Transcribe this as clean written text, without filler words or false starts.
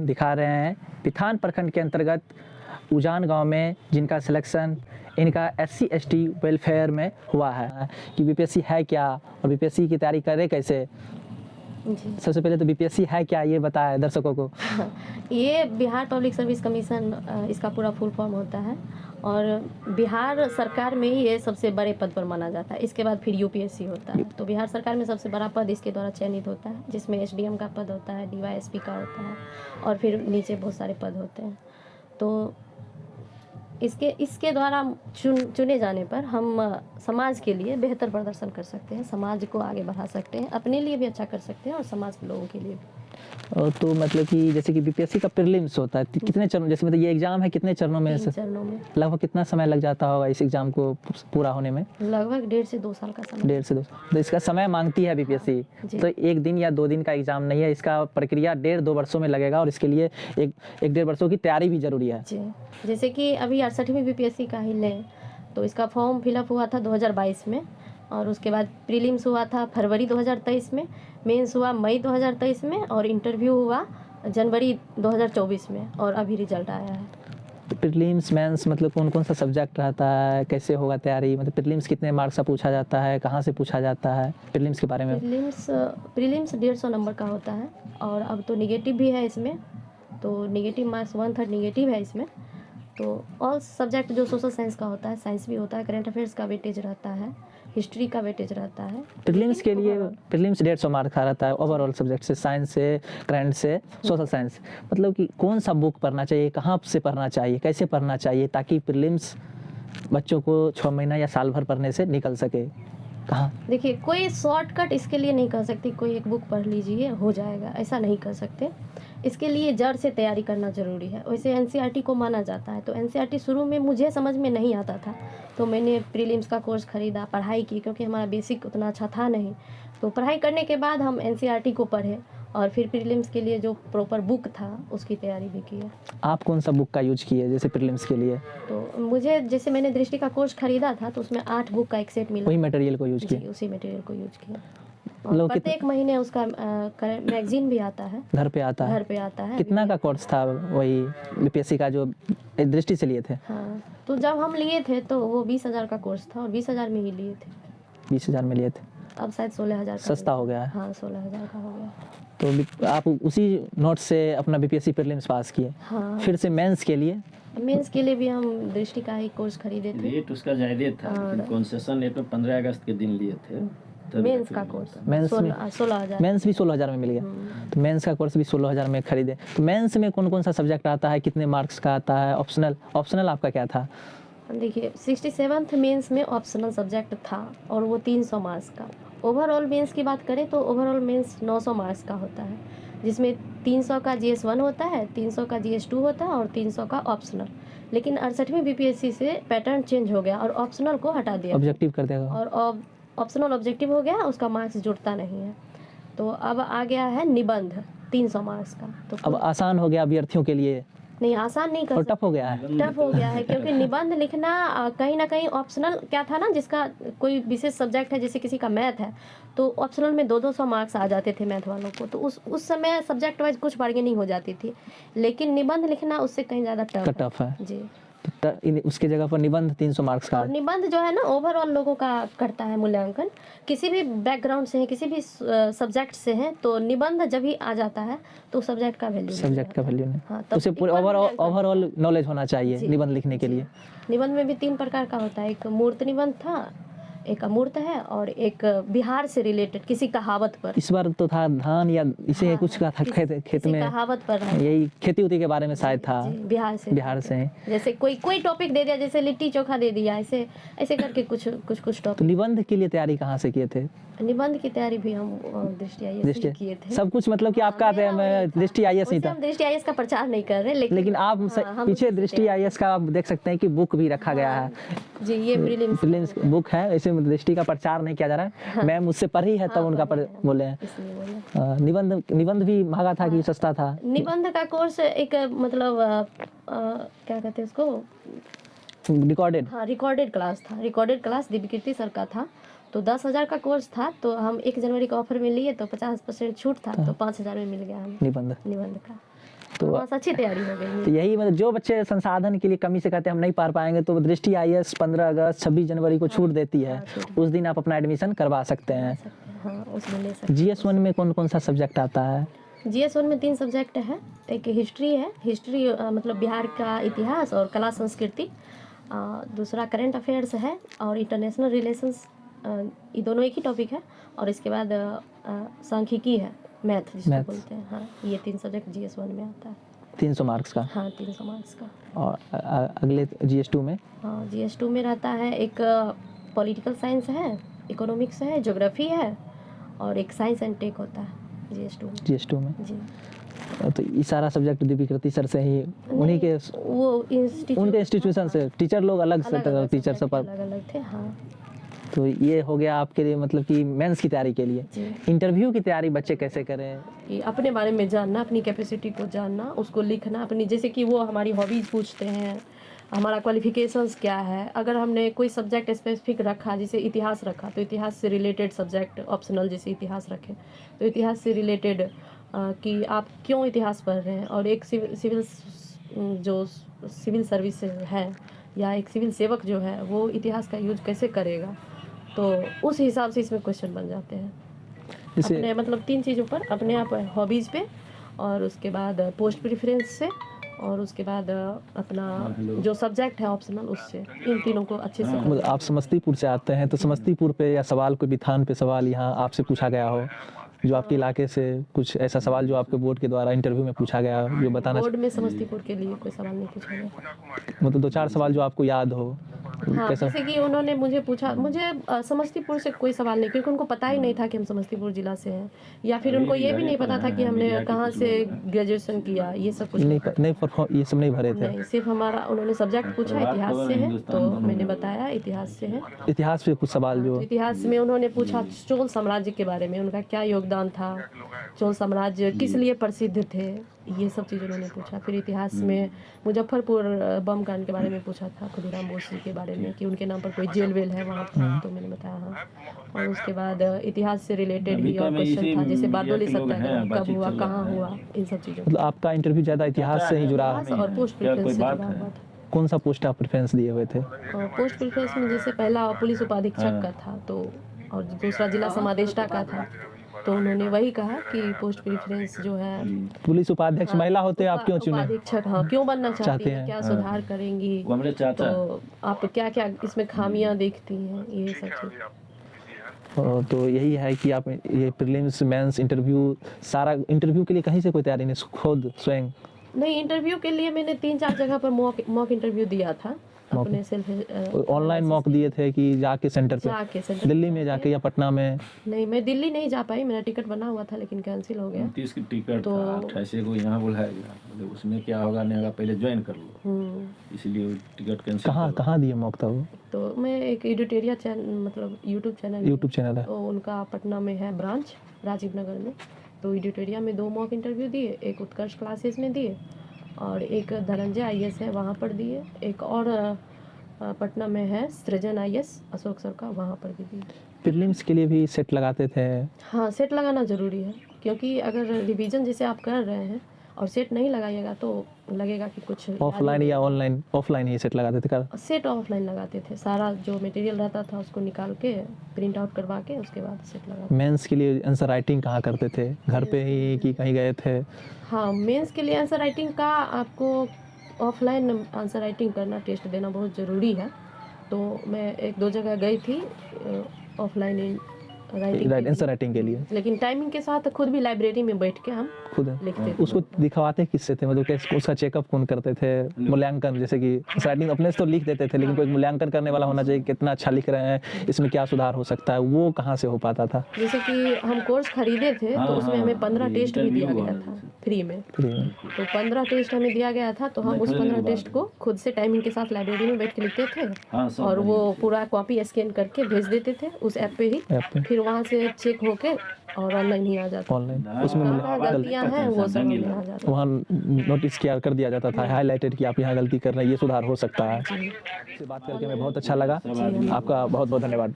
दिखा रहे हैं पिथान प्रखंड के अंतर्गत उजान गांव में जिनका सिलेक्शन इनका SC ST वेलफेयर में हुआ है कि बीपीएससी है क्या और बीपीएससी की तैयारी करें कैसे। जी। सबसे पहले तो बीपीएससी है क्या ये बताएं दर्शकों को। ये बिहार पब्लिक सर्विस कमीशन इसका पूरा फुल फॉर्म होता है और बिहार सरकार में ही ये सबसे बड़े पद पर माना जाता है। इसके बाद फिर यूपीएससी होता है। तो बिहार सरकार में सबसे बड़ा पद इसके द्वारा चयनित होता है, जिसमें SDM का पद होता है, DYSP का होता है और फिर नीचे बहुत सारे पद होते हैं। तो इसके द्वारा चुने जाने पर हम समाज के लिए बेहतर प्रदर्शन कर सकते हैं, समाज को आगे बढ़ा सकते हैं, अपने लिए भी अच्छा कर सकते हैं और समाज के लोगों के लिए भी। तो मतलब कि जैसे कि बीपीएससी का प्रीलिम्स होता है कितने चरणों, जैसे मतलब ये एग्जाम है कितने चरणों में? 3 चरणों में। लगभग कितना समय लग जाता होगा इस एग्जाम को पूरा होने में? लगभग 1.5 से 2 साल का समय। 1.5 से 2 तो इसका समय मांगती है बीपीएससी। तो 1 दिन या 2 दिन का एग्जाम नहीं है, इसका प्रक्रिया 1.5-2 वर्षों में लगेगा और इसके लिए एक 1.5 वर्षों की तैयारी भी जरूरी है। जी, जैसे कि अभी 68वीं बीपीएससी का ही लें तो इसका फॉर्म फिलअप हुआ था 2022 में और उसके बाद प्रीलिम्स हुआ था फरवरी 2023 में, मेंस हुआ मई 2023 में और इंटरव्यू हुआ जनवरी 2024 में और अभी रिजल्ट आया है। तो प्रीलिम्स मेंस मतलब कौन कौन सा सब्जेक्ट रहता है, कैसे होगा तैयारी, मतलब प्रीलिम्स कितने मार्क्स का पूछा जाता है, कहाँ से पूछा जाता है प्रीलिम्स के बारे में? प्रीलिम्स 150 नंबर का होता है और अब तो निगेटिव भी है इसमें, तो निगेटिव मार्क्स 1/3 निगेटिव है इसमें। तो ऑल सब्जेक्ट जो सोशल साइंस का होता है, साइंस भी होता है, करंट अफेयर्स का वेटेज रहता है, हिस्ट्री का वेटेज रहता है। प्रीलिम्स के लिए प्रीलिम्स 150 मार्क्स का रहता है ओवरऑल सब्जेक्ट से, साइंस से, करंट से, सोशल साइंस। मतलब कि कौन सा बुक पढ़ना चाहिए, कहाँ से पढ़ना चाहिए, कैसे पढ़ना चाहिए ताकि प्रीलिम्स बच्चों को 6 महीना या साल भर पढ़ने से निकल सके? कहाँ? देखिए, कोई शॉर्टकट इसके लिए नहीं कर सकती, कोई एक बुक पढ़ लीजिए हो जाएगा, ऐसा नहीं कर सकते। इसके लिए जड़ से तैयारी करना ज़रूरी है। वैसे NCERT को माना जाता है, तो NCERT शुरू में मुझे समझ में नहीं आता था, तो मैंने प्रीलिम्स का कोर्स ख़रीदा, पढ़ाई की, क्योंकि हमारा बेसिक उतना अच्छा था नहीं। तो पढ़ाई करने के बाद हम NCERT को पढ़े और फिर प्रीलिम्स के लिए जो प्रॉपर बुक था उसकी तैयारी भी की है। आप कौन सा बुक का यूज किए जैसे प्रीलिम्स के लिए? तो मुझे जैसे मैंने दृष्टि का कोर्स ख़रीदा था तो उसमें 8 बुक का एक सेट मिला। वही मटेरियल को यूज किए? उसी मटेरियल को यूज किया। और प्रत्येक महीने उसका मैगजीन भी आता है, घर पे आता है? घर पे आता है। कितना का कोर्स था वही बीपीएससी का जो दृष्टि से लिए थे? हाँ, तो जब हम लिए थे तो वो 20,000 का कोर्स था और 20,000 में ही लिए थे। 20,000 में लिए थे, अब शायद 16,000 सस्ता हो गया है। हाँ, 16,000 का हो गया। तो आप उसी नोट से अपना बीपीएससी प्रीलिम्स पास किए? हाँ। फिर से मेंस के लिए? मेंस के लिए भी हम दृष्टि का ही कोर्स खरीदे थे। रेट उसका ज़्यादा था, लेकिन कंसेशन रेट में 15 अगस्त के दिन लिए थे। मेंस का कोर्स मेंस 16,000। मेंस भी 16,000 में मिल गया। तो मेंस का कोर्स भी 16,000 में खरीदे। तो मेंस में कौन कौन सा सब्जेक्ट आता है, कितने मार्क्स का आता है? ऑप्शनल आपका क्या था? देखिए, 67th मेंस में ऑप्शनल सब्जेक्ट था और वो 300 मार्क्स का। ओवरऑल मेंस की बात करें तो ओवरऑल मेंस 900 मार्क्स का होता है, जिसमें 300 का GS1 होता है, 300 का GS2 होता है और 300 का ऑप्शनल। लेकिन 68वीं बीपीएससी से पैटर्न चेंज हो गया और ऑप्शनल को हटा दिया, ऑब्जेक्टिव कर देगा और ऑप्शनल ऑब्जेक्टिव हो गया, उसका मार्क्स जुड़ता नहीं है। तो अब आ गया है निबंध 300 मार्क्स का। तो अब आसान हो गया अभ्यर्थियों के लिए? नहीं, आसान नहीं कर और टफ हो गया है? टफ हो गया है, क्योंकि निबंध लिखना कहीं ना कहीं ऑप्शनल क्या था ना, जिसका कोई विशेष सब्जेक्ट है, जैसे किसी का मैथ है तो ऑप्शनल में 200 मार्क्स आ जाते थे मैथ वालों को, तो उस समय सब्जेक्ट वाइज कुछ बार्गेनिंग हो जाती थी। लेकिन निबंध लिखना उससे कहीं ज़्यादा टफ है जी। उसके जगह पर निबंध 300 मार्क्स का। और निबंध जो है ना ओवरऑल लोगों का करता है मूल्यांकन, किसी भी बैकग्राउंड से है, किसी भी सब्जेक्ट से है, तो निबंध जब भी आ जाता है तो सब्जेक्ट का वैल्यू नहीं। हाँ, उसे पूरे ओवरऑल नॉलेज होना चाहिए निबंध लिखने के लिए। निबंध में भी 3 प्रकार का होता है, एक मूर्त निबंध था, एक अमूर्त है और एक बिहार से रिलेटेड किसी कहावत पर। इस बार तो था धान या इसे कुछ का था खेत में कहावत पर है, यही खेती उती के बारे में शायद था। बिहार से जैसे कोई टॉपिक दे दिया, जैसे लिट्टी चोखा दे दिया, ऐसे करके कुछ टॉपिक। तो निबंध के लिए तैयारी कहाँ से किए थे? निबंध की तैयारी भी हम दृष्टि IAS से किए थे। सब कुछ मतलब कि आपका दृष्टि IAS नहीं था? हम दृष्टि IAS का प्रचार नहीं कर रहे, लेकिन आप पीछे दृष्टि IAS का आप देख सकते हैं कि बुक भी रखा गया है जी। ये प्रीलिम्स बुक है, ऐसे दृष्टि का प्रचार नहीं किया जा रहा है। मैम मुझसे पढ़ी है तब उनका बोले हैं। निबंध भी महंगा था कि सस्ता था? निबंध का कोर्स एक मतलब क्या कहते हैं उसको, रिकॉर्डेड क्लास था। रिकॉर्डेड क्लास दिव्यकीर्ति सर का था, तो 10,000 का कोर्स था। तो हम 1 जनवरी का ऑफर में लिए तो 50% छूट था, तो 5,000 में मिल गया हमें निबंध का। तो बस अच्छी तैयारी हो गई तो है। यही मतलब जो बच्चे संसाधन के लिए कमी से कहते हैं हम नहीं पढ़ पाएंगे, तो दृष्टि आईएएस 15 अगस्त 26 जनवरी को छूट देती है, उस दिन आप अपना एडमिशन करवा सकते हैं। हाँ, उसमें ले सकते GS1 में कौन कौन सा सब्जेक्ट आता है? हैं। GS1 में 3 सब्जेक्ट है। एक हिस्ट्री है, हिस्ट्री मतलब बिहार का इतिहास और कला संस्कृति। दूसरा करंट अफेयर्स है और इंटरनेशनल रिलेशंस, ये दोनों एक ही टॉपिक है। और इसके बाद सांख्यिकी है, मैथ जिसको Maths। बोलते हैं। हाँ, ये 3 सब्जेक्ट GS1 में आता है। 300 मार्क्स का। हाँ, 300 मार्क्स का। और अगले GS2 में? हाँ, GS2 में रहता है एक पॉलिटिकल साइंस है, इकोनॉमिक्स है, ज्योग्राफी है और एक साइंस एंड टेक होता है GS2 में। जी। जी। तो ये सारा सब्जेक्ट दीपिकृति सर से ही, उन्हीं के वो उनके इंस्टीट्यूशन से, टीचर लोग अलग से टीचर सब पर। अलग अलग थे। हाँ तो ये हो गया आपके लिए, मतलब कि मेंस की तैयारी के लिए। जी। इंटरव्यू की तैयारी बच्चे कैसे करें? कि अपने बारे में जानना, अपनी कैपेसिटी को जानना, उसको लिखना अपनी, जैसे कि वो हमारी हॉबीज़ पूछते हैं, हमारा क्वालिफिकेशंस क्या है। अगर हमने कोई सब्जेक्ट स्पेसिफिक रखा, जैसे इतिहास रखा, तो इतिहास से रिलेटेड सब्जेक्ट ऑप्शनल, जैसे इतिहास रखे तो इतिहास से रिलेटेड कि आप क्यों इतिहास पढ़ रहे हैं। और एक सिविल सर्विस है या एक सिविल सेवक जो है वो इतिहास का यूज कैसे करेगा, तो उस हिसाब से इसमें क्वेश्चन बन जाते हैं। अपने मतलब 3 चीज़ों पर, अपने आप हॉबीज़ पे, और उसके बाद पोस्ट प्रेफरेंस से, और उसके बाद अपना जो सब्जेक्ट है ऑप्शनल उससे, इन तीनों को अच्छे से मतलब आप समस्तीपुर से आते हैं, तो समस्तीपुर पे या सवाल कोई भी थान पे सवाल यहाँ आपसे पूछा गया हो, जो आपके इलाके से कुछ ऐसा सवाल जो आपके बोर्ड के द्वारा इंटरव्यू में पूछा गया हो, जो बताना बोर्ड में समस्तीपुर के लिए कोई सवाल नहीं पूछा गया। मतलब 2-4 सवाल जो आपको याद हो? हाँ, कैसा? जैसे कि उन्होंने मुझे पूछा, मुझे समस्तीपुर से कोई सवाल नहीं, क्योंकि उनको पता ही नहीं था कि हम समस्तीपुर जिला से हैं, या फिर उनको ये भी नहीं पता था कि हमने कहाँ से ग्रेजुएशन किया, ये सब कुछ नहीं परफॉर्म, ये सब नहीं भरे थे। नहीं। सिर्फ हमारा उन्होंने सब्जेक्ट पूछा इतिहास से है, तो मैंने बताया इतिहास से है। इतिहास पे कुछ सवाल जो तो इतिहास में उन्होंने पूछा चोल साम्राज्य के बारे में, उनका क्या योगदान था, चोल साम्राज्य किस लिए प्रसिद्ध थे, ये सब चीज़ उन्होंने पूछा। फिर इतिहास में मुजफ्फरपुर बम कांड के बारे में पूछा था, खुदीराम बोस जी के बारे में, कि उनके नाम पर कोई जेल वेल है वहाँ पर, तो मैंने बताया हाँ। और उसके बाद इतिहास से रिलेटेड ही और क्वेश्चन था, जैसे बारडोली सत्याग्रह कब हुआ, कहाँ हुआ, इन सब चीज़ों मतलब आपका इंटरव्यू ज़्यादा इतिहास से ही जुड़ा? और पोस्ट प्रेफरेंस से जुड़ा हुआ था। कौन सा पोस्ट आप प्रेफरेंस दिए हुए थे? और पोस्ट प्रेफरेंस में जैसे पहला पुलिस उपाधीक्षक का था, तो और दूसरा जिला समादेष्टा का था, तो उन्होंने वही कहा कि पोस्ट प्रेफरेंस जो है, पुलिस उपाध्यक्ष महिला होते आप क्यों चुने? उपाधीक्षक हाँ क्यों बनना चाहती हैं, क्या हाँ। सुधार करेंगी, वो हमारे चाचा तो आप क्या क्या इसमें खामियां देखती हैं, ये सब चीज़। तो यही है कि आप ये प्रीलिम्स मेंस इंटरव्यू, सारा इंटरव्यू के लिए कहीं से कोई तैयारी नहीं, खुद स्वयं? नहीं, इंटरव्यू के लिए मैंने 3-4 जगह पर मॉक इंटरव्यू दिया था, अपने सेल्फ ऑनलाइन मॉक दिए थे कि जाके सेंटर पे, जाके सेंटर दिल्ली में जाके या पटना में? नहीं, मैं दिल्ली नहीं जा पाई, मेरा टिकट बना हुआ था लेकिन कैंसिल हो गया। 29 की टिकट तो- था, 28 को यहाँ बुलाया गया, मतलब उसमें क्या होगा नहीं होगा पहले ज्वाइन कर लो, इसलिए वो टिकट कैंसिल। कहाँ दिए मॉक था वो? तो मैं एक एडिटोरिया चैनल, मतलब यूट्यूब चैनल है। तो उनका पटना में है ब्रांच, राजीव नगर में, तो एडिटोरिया में 2 मॉक इंटरव्यू दिए, एक उत्कर्ष क्लासेस में दिए और एक धनंजय IAS है वहाँ पर दिए, एक और पटना में है सृजन IAS अशोक सर का, वहाँ पर भी दिए। प्रीलिम्स के लिए भी सेट लगाते थे? हाँ, सेट लगाना ज़रूरी है, क्योंकि अगर रिवीजन जैसे आप कर रहे हैं और सेट नहीं लगाइएगा तो लगेगा कि कुछ ऑफलाइन या ऑनलाइन? ऑफलाइन ही सेट लगाते थे? सेट ऑफलाइन लगाते थे, सारा जो मटेरियल रहता था उसको निकाल के प्रिंट आउट करवा के उसके बाद सेट लगा। मेंस के लिए आंसर राइटिंग कहाँ करते थे, घर पे ही कि कहीं गए थे? हाँ, मेंस के लिए आंसर राइटिंग का आपको ऑफलाइन आंसर राइटिंग करना, टेस्ट देना बहुत ज़रूरी है। तो मैं 1-2 जगह गई थी ऑफलाइन राइटिंग आंसर राइटिंग के लिए, लेकिन टाइमिंग के साथ खुद भी लाइब्रेरी में बैठ के हम खुद लिखते थे। उसको दिखवाते किससे थे, मतलब कैसे उसका चेकअप कौन करते थे, मूल्यांकन? जैसे कि राइटिंग अपने से तो लिख देते थे, लेकिन कोई मूल्यांकन करने वाला होना चाहिए, कितना अच्छा लिख रहे हैं, इसमें क्या सुधार हो सकता है, वो कहाँ से हो पाता था? जैसे कि हम कोर्स खरीदे थे तो उसमें हमें 15 टेस्ट भी दिया गया था फ्री में, तो 15 टेस्ट हमें दिया गया था, तो हम उस 15 टेस्ट को खुद से टाइमिंग के साथ लाइब्रेरी में बैठ के लिखते थे और वो पूरा कॉपी स्कैन करके भेज देते थे उस ऐप पे ही, फिर वहाँ से चेक होके और ऑनलाइन ही आ जाता। ऑनलाइन उसमें कहाँ गलतियाँ हैं वो सब हमें आ जाता। वहाँ नोटिस किया कर दिया जाता था, हाईलाइटेड कि आप यहाँ गलती कर रहे हैं, ये सुधार हो सकता है। से बात करके मैं बहुत अच्छा लगा, आपका बहुत बहुत धन्यवाद।